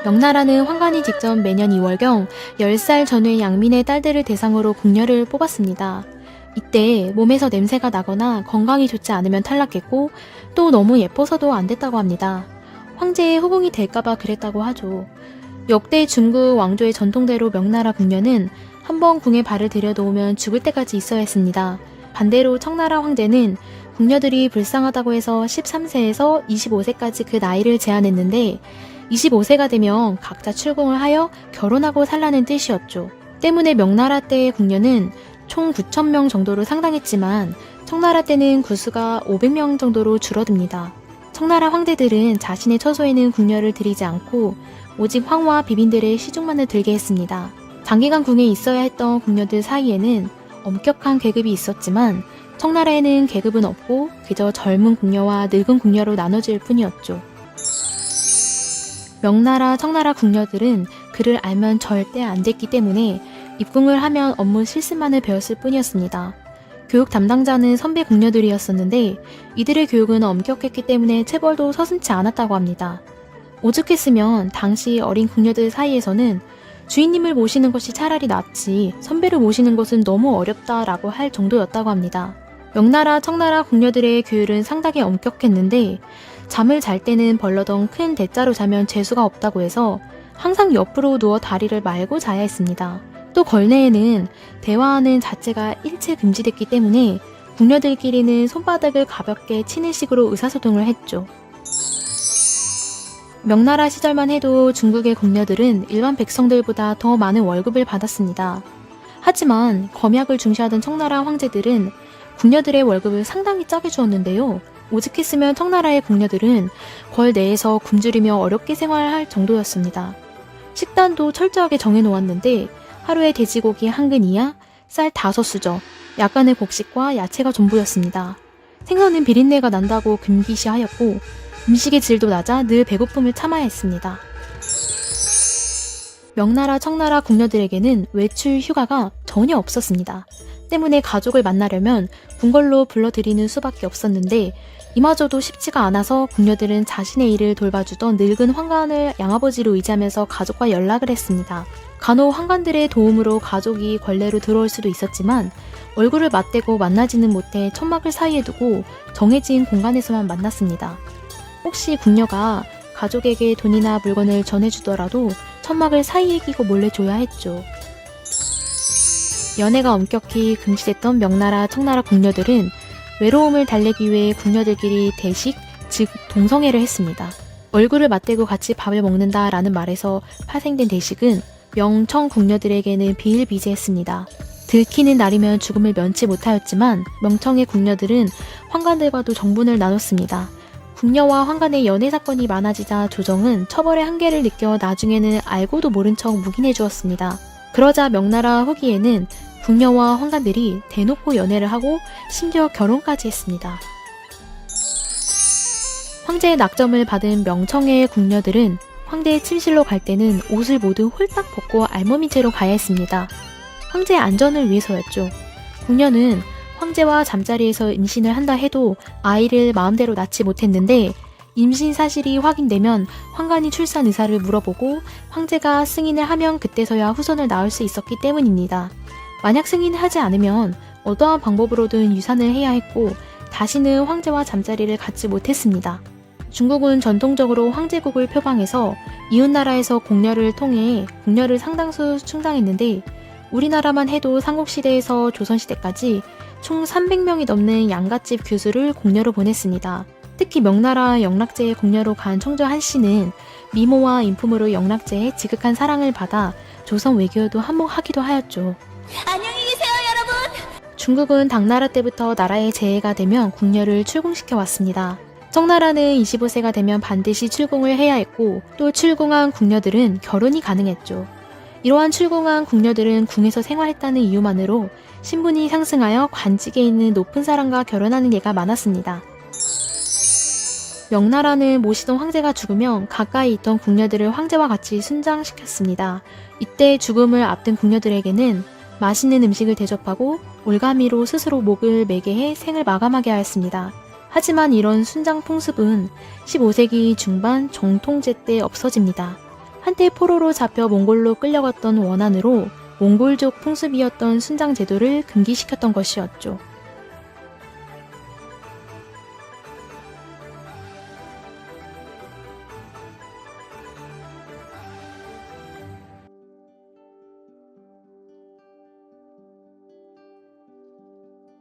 명나라는 황관이 직접 매년 2월경 10살 전후의 양민의 딸들을 대상으로 궁녀를 뽑았습니다. 이때 몸에서 냄새가 나거나 건강이 좋지 않으면 탈락했고 또 너무 예뻐서도 안 됐다고 합니다. 황제의 후궁이 될까봐 그랬다고 하죠. 역대 중국 왕조의 전통대로 명나라 궁녀는 한번 궁에 발을 들여놓으면 죽을 때까지 있어야 했습니다. 반대로 청나라 황제는 궁녀들이 불쌍하다고 해서 13세에서 25세까지 그 나이를 제한했는데 25세가 되면 각자 출궁을 하여 결혼하고 살라는 뜻이었죠. 때문에 명나라 때의 궁녀는 총 9,000명 정도로 상당했지만 청나라 때는 구수가 500명 정도로 줄어듭니다. 청나라 황제들은 자신의 처소에는 궁녀를 들이지 않고 오직 황후와 비빈들의 시중만을 들게 했습니다. 장기간 궁에 있어야 했던 궁녀들 사이에는 엄격한 계급이 있었지만 청나라에는 계급은 없고 그저 젊은 궁녀와 늙은 궁녀로 나눠질 뿐이었죠. 명나라, 청나라 궁녀들은 그를 알면 절대 안 됐기 때문에 입궁을 하면 업무 실습만을 배웠을 뿐이었습니다. 교육 담당자는 선배 궁녀들이었었는데 이들의 교육은 엄격했기 때문에 체벌도 서슴지 않았다고 합니다. 오죽했으면 당시 어린 궁녀들 사이에서는 주인님을 모시는 것이 차라리 낫지 선배를 모시는 것은 너무 어렵다라고 할 정도였다고 합니다. 명나라, 청나라 궁녀들의 교육은 상당히 엄격했는데 잠을 잘 때는 벌러덩 큰 대자로 자면 재수가 없다고 해서 항상 옆으로 누워 다리를 말고 자야 했습니다. 또 걸내에는 대화하는 자체가 일체 금지됐기 때문에 궁녀들끼리는 손바닥을 가볍게 치는 식으로 의사소통을 했죠. 명나라 시절만 해도 중국의 궁녀들은 일반 백성들보다 더 많은 월급을 받았습니다. 하지만 검약을 중시하던 청나라 황제들은 궁녀들의 월급을 상당히 짜게 주었는데요. 오직했으면 청나라의 궁녀들은 궐 내에서 굶주리며 어렵게 생활할 정도였습니다. 식단도 철저하게 정해놓았는데 하루에 돼지고기 1근이야 쌀 5수저, 약간의 곡식과 야채가 전부였습니다. 생선은 비린내가 난다고 금기시하였고 음식의 질도 낮아 늘 배고픔을 참아야 했습니다. 명나라, 청나라 궁녀들에게는 외출 휴가가 전혀 없었습니다. 때문에 가족을 만나려면 궁궐로 불러들이는 수밖에 없었는데 이마저도 쉽지가 않아서 궁녀들은 자신의 일을 돌봐주던 늙은 황관을 양아버지로 의지하면서 가족과 연락을 했습니다. 간혹 황관들의 도움으로 가족이 궐내로 들어올 수도 있었지만 얼굴을 맞대고 만나지는 못해 천막을 사이에 두고 정해진 공간에서만 만났습니다. 혹시 궁녀가 가족에게 돈이나 물건을 전해주더라도 천막을 사이에 끼고 몰래 줘야 했죠. 연애가 엄격히 금지됐던 명나라, 청나라 궁녀들은 외로움을 달래기 위해 궁녀들끼리 대식, 즉 동성애를 했습니다. 얼굴을 맞대고 같이 밥을 먹는다 라는 말에서 파생된 대식은 명, 청 궁녀들에게는 비일비재했습니다. 들키는 날이면 죽음을 면치 못하였지만 명청의 궁녀들은 황관들과도 정분을 나눴습니다. 궁녀와 황관의 연애 사건이 많아지자 조정은 처벌의 한계를 느껴 나중에는 알고도 모른 척 묵인해 주었습니다. 그러자 명나라 후기에는 궁녀와 황관들이 대놓고 연애를 하고 심지어 결혼까지 했습니다. 황제의 낙점을 받은 명청의 궁녀들은 황제의 침실로 갈 때는 옷을 모두 홀딱 벗고 알몸인 채로 가야 했습니다. 황제의 안전을 위해서였죠. 궁녀는 황제와 잠자리에서 임신을 한다 해도 아이를 마음대로 낳지 못했는데 임신 사실이 확인되면 황관이 출산 의사를 물어보고 황제가 승인을 하면 그때서야 후손을 낳을 수 있었기 때문입니다. 만약 승인을 하지 않으면 어떠한 방법으로든 유산을 해야 했고 다시는 황제와 잠자리를 갖지 못했습니다. 중국은 전통적으로 황제국을 표방해서 이웃나라에서 공녀를 통해 궁녀를 상당수 충당했는데 우리나라만 해도 삼국시대에서 조선시대까지 총 300명이 넘는 양갓집 교수를 공녀로 보냈습니다. 특히 명나라 영락제의 공녀로 간 청조 한씨는 미모와 인품으로 영락제의 지극한 사랑을 받아 조선 외교에도 한몫하기도 하였죠. 안녕히 계세요, 여러분! 중국은 당나라 때부터 나라의 재해가 되면 궁녀를 출궁시켜 왔습니다. 청나라는 25세가 되면 반드시 출궁을 해야 했고 또 출궁한 궁녀들은 결혼이 가능했죠. 이러한 출궁한 궁녀들은 궁에서 생활했다는 이유만으로 신분이 상승하여 관직에 있는 높은 사람과 결혼하는 예가 많았습니다. 명나라는 모시던 황제가 죽으면 가까이 있던 궁녀들을 황제와 같이 순장시켰습니다. 이때 죽음을 앞둔 궁녀들에게는 맛있는 음식을 대접하고 올가미로 스스로 목을 매게 해 생을 마감하게 하였습니다. 하지만 이런 순장 풍습은 15세기 중반 정통제 때 없어집니다. 한때 포로로 잡혀 몽골로 끌려갔던 원한으로 몽골족 풍습이었던 순장 제도를 금기시켰던 것이었죠.